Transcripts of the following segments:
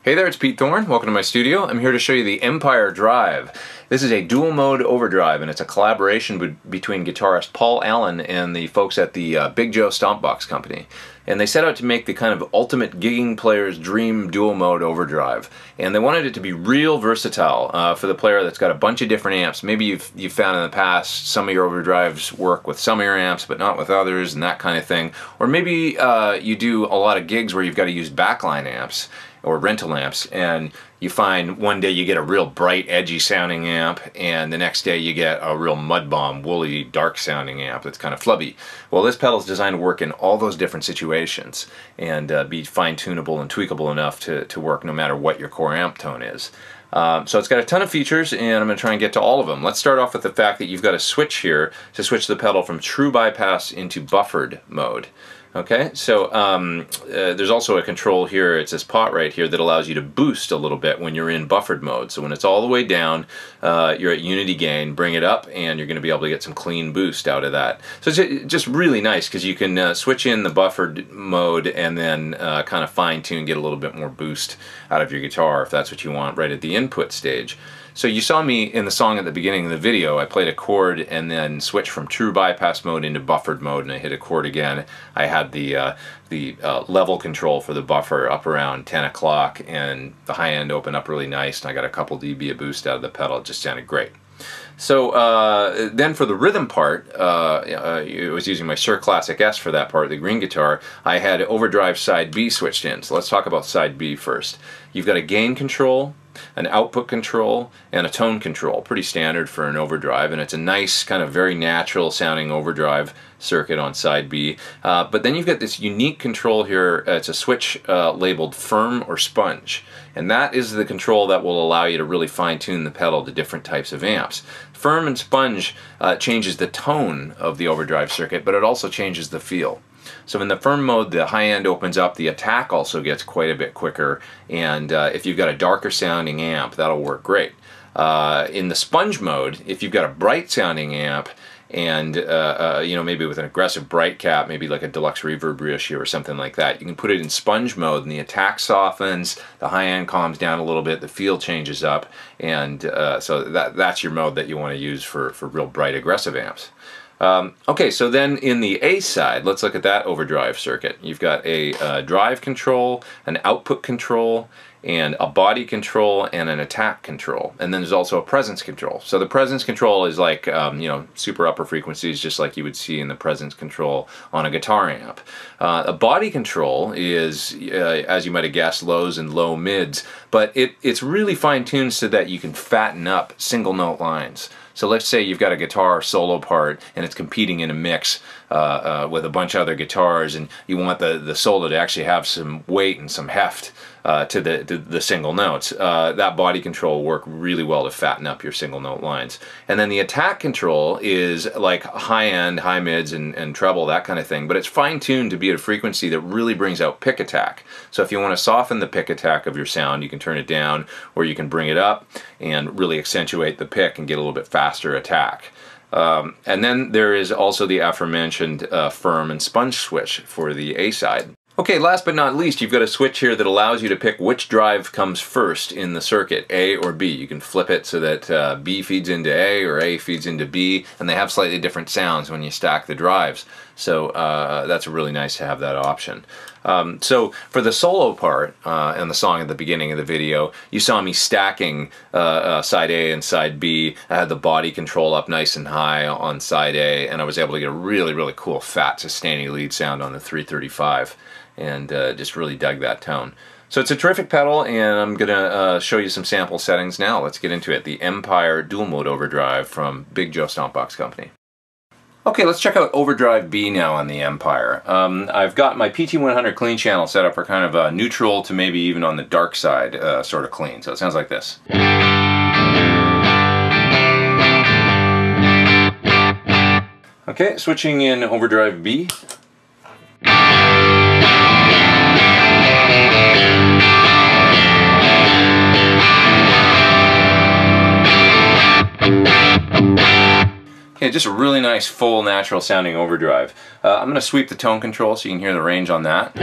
Hey there, it's Pete Thorn. Welcome to my studio. I'm here to show you the Empire Drive. This is a dual mode overdrive, and it's a collaboration between guitarist Paul Allen and the folks at the Big Joe Stompbox company. And they set out to make the kind of ultimate gigging player's dream dual mode overdrive. And they wanted it to be real versatile for the player that's got a bunch of different amps. Maybe you've found in the past some of your overdrives work with some of your amps but not with others and that kind of thing. Or maybe you do a lot of gigs where you've got to use backline amps or rental amps, and you find one day you get a real bright, edgy sounding amp, and the next day you get a real mud bomb, woolly, dark sounding amp that's kind of flubby. Well, this pedal is designed to work in all those different situations and be fine-tunable and tweakable enough to work no matter what your core amp tone is. So it's got a ton of features, and I'm going to try and get to all of them. Let's start off with the fact that you've got a switch here to switch the pedal from true bypass into buffered mode. Okay, so there's also a control here, it's this pot right here, that allows you to boost a little bit when you're in buffered mode. So when it's all the way down, you're at unity gain, bring it up, and you're going to be able to get some clean boost out of that. So it's just really nice because you can switch in the buffered mode and then kind of fine-tune, get a little bit more boost out of your guitar if that's what you want right at the input stage. So you saw me in the song at the beginning of the video. I played a chord and then switched from true bypass mode into buffered mode, and I hit a chord again. I had the level control for the buffer up around 10 o'clock, and the high end opened up really nice, and I got a couple dB of boost out of the pedal. It just sounded great. So then for the rhythm part, I was using my Sir Classic S for that part, the green guitar. I had overdrive side B switched in. So let's talk about side B first. You've got a gain control, an output control, and a tone control. Pretty standard for an overdrive, and it's a nice kind of very natural sounding overdrive circuit on side B. But then you've got this unique control here. It's a switch labeled firm or sponge, and that is the control that will allow you to really fine-tune the pedal to different types of amps. Firm and sponge changes the tone of the overdrive circuit, but it also changes the feel. So in the firm mode, the high end opens up, the attack also gets quite a bit quicker, and if you've got a darker sounding amp, that'll work great. In the sponge mode, if you've got a bright sounding amp and you know, maybe with an aggressive bright cap, maybe like a deluxe reverb reissue or something like that, you can put it in sponge mode and the attack softens, the high end calms down a little bit, the feel changes up, and so that's your mode that you want to use for real bright aggressive amps. Okay, so then in the A side, let's look at that overdrive circuit. You've got a drive control, an output control, and a body control, and an attack control. And then there's also a presence control. So the presence control is like, you know, super upper frequencies, just like you would see in the presence control on a guitar amp. A body control is, as you might have guessed, lows and low mids, but it's really fine-tuned so that you can fatten up single note lines. So let's say you've got a guitar solo part and it's competing in a mix with a bunch of other guitars, and you want the solo to actually have some weight and some heft to the single notes. That body control will work really well to fatten up your single note lines. And then the attack control is like high end, high mids, and treble, that kind of thing, but it's fine-tuned to be at a frequency that really brings out pick attack. So if you want to soften the pick attack of your sound, you can turn it down, or you can bring it up and really accentuate the pick and get a little bit faster attack. And then there is also the aforementioned firm and sponge switch for the A side. Okay, last but not least, you've got a switch here that allows you to pick which drive comes first in the circuit, A or B. You can flip it so that B feeds into A or A feeds into B, and they have slightly different sounds when you stack the drives. So that's really nice to have that option. So for the solo part and the song at the beginning of the video, you saw me stacking side A and side B. I had the body control up nice and high on side A, and I was able to get a really, really cool fat sustaining lead sound on the 335, and just really dug that tone. So it's a terrific pedal, and I'm gonna show you some sample settings now. Let's get into it. The Empire Dual Mode Overdrive from Big Joe Stompbox Company. Okay, let's check out Overdrive B now on the Empire. I've got my PT100 clean channel set up for kind of a neutral to maybe even on the dark side sort of clean. So it sounds like this. Okay, switching in Overdrive B. Okay, just a really nice, full, natural sounding overdrive. I'm going to sweep the tone control so you can hear the range on that.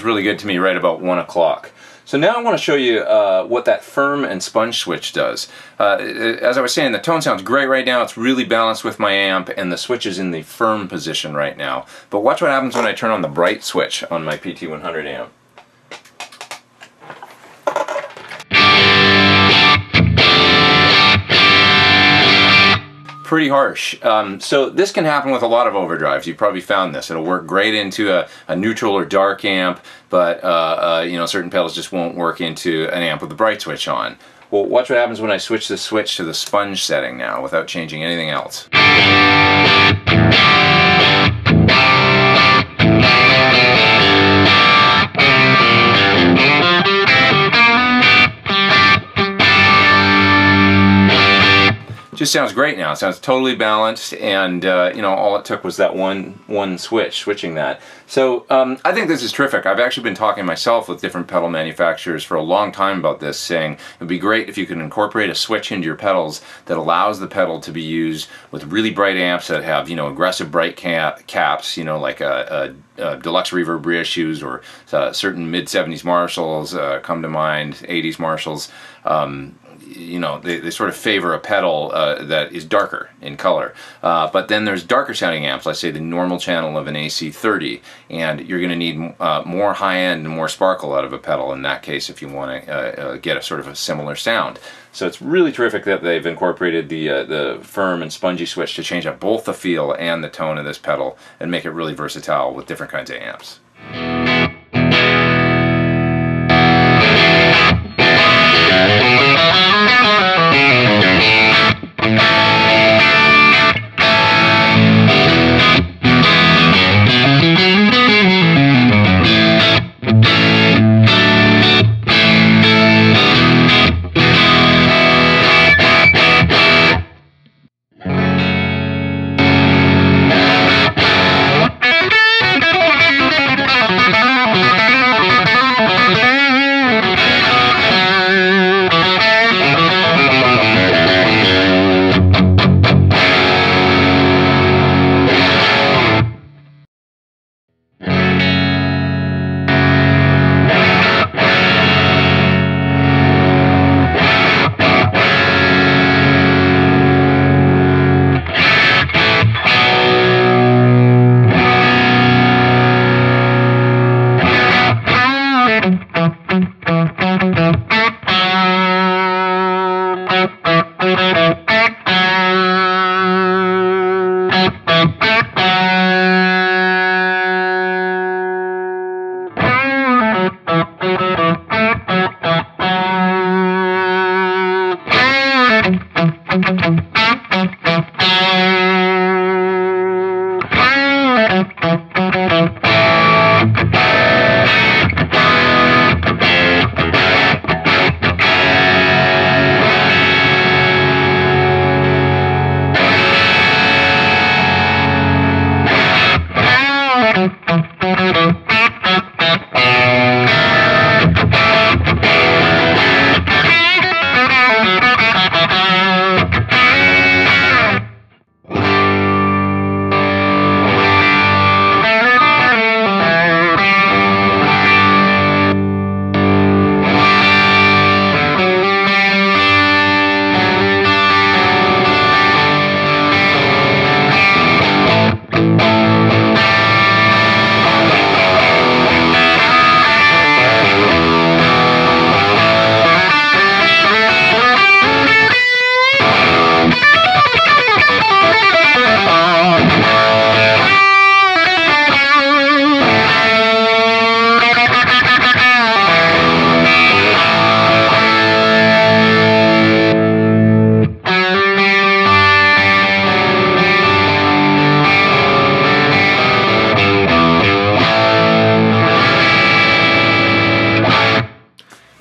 sounds really good to me right about 1 o'clock. So now I want to show you what that firm and sponge switch does. As I was saying, the tone sounds great right now. It's really balanced with my amp, and the switch is in the firm position right now. But watch what happens when I turn on the bright switch on my PT100 amp. Pretty harsh. So this can happen with a lot of overdrives. You've probably found this. It'll work great into a neutral or dark amp, but you know, certain pedals just won't work into an amp with the bright switch on. Well, watch what happens when I switch the switch to the sponge setting now without changing anything else. Just sounds great now. It sounds totally balanced, and you know, all it took was that one switching that. So I think this is terrific. I've actually been talking myself with different pedal manufacturers for a long time about this, saying it would be great if you could incorporate a switch into your pedals that allows the pedal to be used with really bright amps that have, you know, aggressive bright caps, you know, like a deluxe reverb reissues, or certain mid-70s Marshalls come to mind, 80s Marshalls. You know, they sort of favor a pedal that is darker in color. But then there's darker sounding amps, let's say the normal channel of an AC30, and you're going to need more high-end and more sparkle out of a pedal in that case if you want to get a sort of a similar sound. So it's really terrific that they've incorporated the firm and spongy switch to change up both the feel and the tone of this pedal and make it really versatile with different kinds of amps.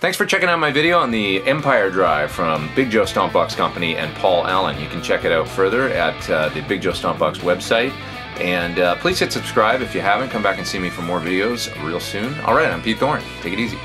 Thanks for checking out my video on the Empire Drive from Big Joe Stompbox Company and Paul Allen. You can check it out further at the Big Joe Stompbox website. And please hit subscribe if you haven't. Come back and see me for more videos real soon. Alright, I'm Pete Thorn. Take it easy.